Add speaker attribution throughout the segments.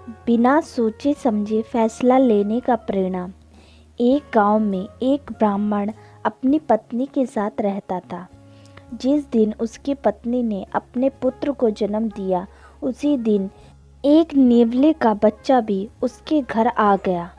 Speaker 1: बिना सोचे समझे फैसला लेने का प्रेरणा। एक गांव में एक ब्राह्मण अपनी पत्नी के साथ रहता था। जिस दिन उसकी पत्नी ने अपने पुत्र को जन्म दिया, उसी दिन एक नेवले का बच्चा भी उसके घर आ गया।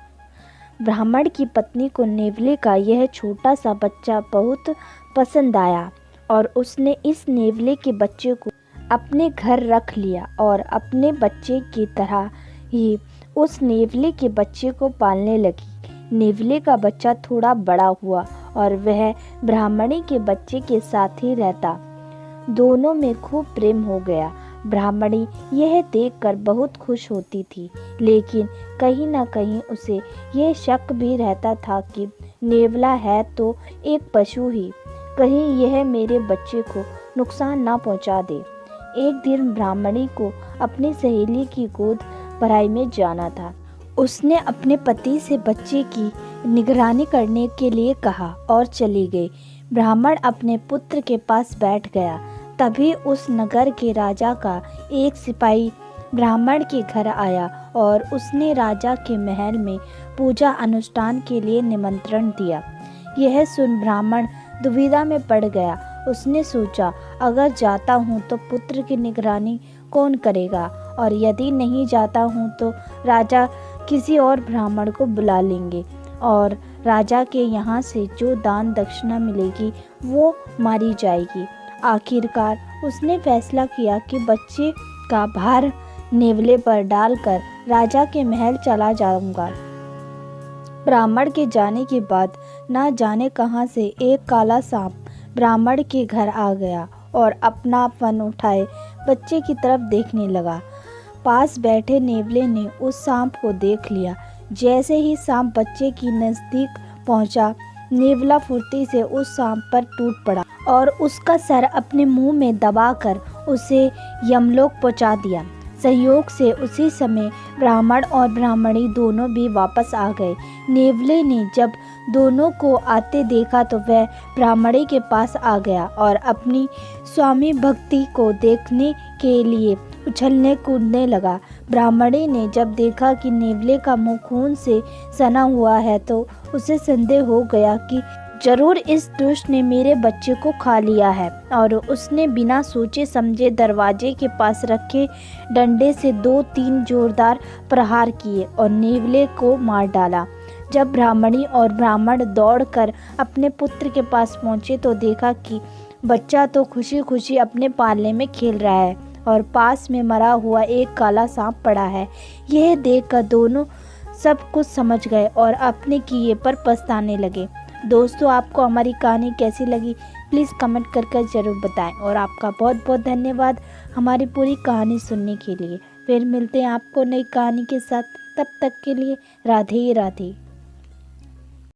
Speaker 1: ब्राह्मण की पत्नी को नेवले का यह छोटा सा बच्चा बहुत पसंद आया और उसने इस नेवले के बच्चे को अपने घर रख लिया और अपने बच्चे की तरह ही उस नेवले के बच्चे को पालने लगी। नेवले का बच्चा थोड़ा बड़ा हुआ और वह ब्राह्मणी के बच्चे के साथ ही रहता। दोनों में खूब प्रेम हो गया। ब्राह्मणी यह देखकर बहुत खुश होती थी, लेकिन कहीं ना कहीं उसे यह शक भी रहता था कि नेवला है तो एक पशु ही, कहीं यह मेरे बच्चे को नुकसान ना पहुंचा दे। एक दिन ब्राह्मणी को अपनी सहेली की गोद भराई में जाना था। उसने अपने पति से बच्चे की निगरानी करने के लिए कहा और चली गई। ब्राह्मण अपने पुत्र के पास बैठ गया। तभी उस नगर के राजा का एक सिपाही ब्राह्मण के घर आया और उसने राजा के महल में पूजा अनुष्ठान के लिए निमंत्रण दिया। यह सुन ब्राह्मण दुविधा में पड़ गया। उसने सोचा, अगर जाता हूँ तो पुत्र की निगरानी कौन करेगा, और यदि नहीं जाता हूँ तो राजा किसी और ब्राह्मण को बुला लेंगे और राजा के यहाँ से जो दान दक्षिणा मिलेगी वो मारी जाएगी। आखिरकार उसने फैसला किया कि बच्चे का भार नेवले पर डालकर राजा के महल चला जाऊंगा। ब्राह्मण के जाने के बाद ना जाने कहां से एक काला सांप ब्राह्मण के घर आ गया और अपनापन उठाए बच्चे की तरफ देखने लगा। पास बैठे नेवले ने उस सांप को देख लिया। जैसे ही सांप बच्चे की नज़दीक पहुंचा, नेवला फुर्ती से उस सांप पर टूट पड़ा और उसका सर अपने मुंह में दबाकर उसे यमलोक पहुंचा दिया। संयोग से उसी समय ब्राह्मण और ब्राह्मणी दोनों भी वापस आ गए। नेवले ने जब दोनों को आते देखा तो वह ब्राह्मणी के पास आ गया और अपनी स्वामी भक्ति को देखने के लिए उछलने कूदने लगा। ब्राह्मणी ने जब देखा कि नेवले का मुंह खून से सना हुआ है तो उसे संदेह हो गया कि जरूर इस दुष्ट ने मेरे बच्चे को खा लिया है, और उसने बिना सोचे समझे दरवाजे के पास रखे डंडे से 2-3 जोरदार प्रहार किए और नेवले को मार डाला। जब ब्राह्मणी और ब्राह्मण दौड़कर अपने पुत्र के पास पहुंचे तो देखा कि बच्चा तो खुशी खुशी अपने पालने में खेल रहा है और पास में मरा हुआ एक काला सांप पड़ा है। यह देखकर दोनों सब कुछ समझ गए और अपने किए पर पछताने लगे। दोस्तों, आपको हमारी कहानी कैसी लगी प्लीज़ कमेंट करके ज़रूर बताएं और आपका बहुत बहुत धन्यवाद हमारी पूरी कहानी सुनने के लिए। फिर मिलते हैं आपको नई कहानी के साथ, तब तक के लिए राधे राधे।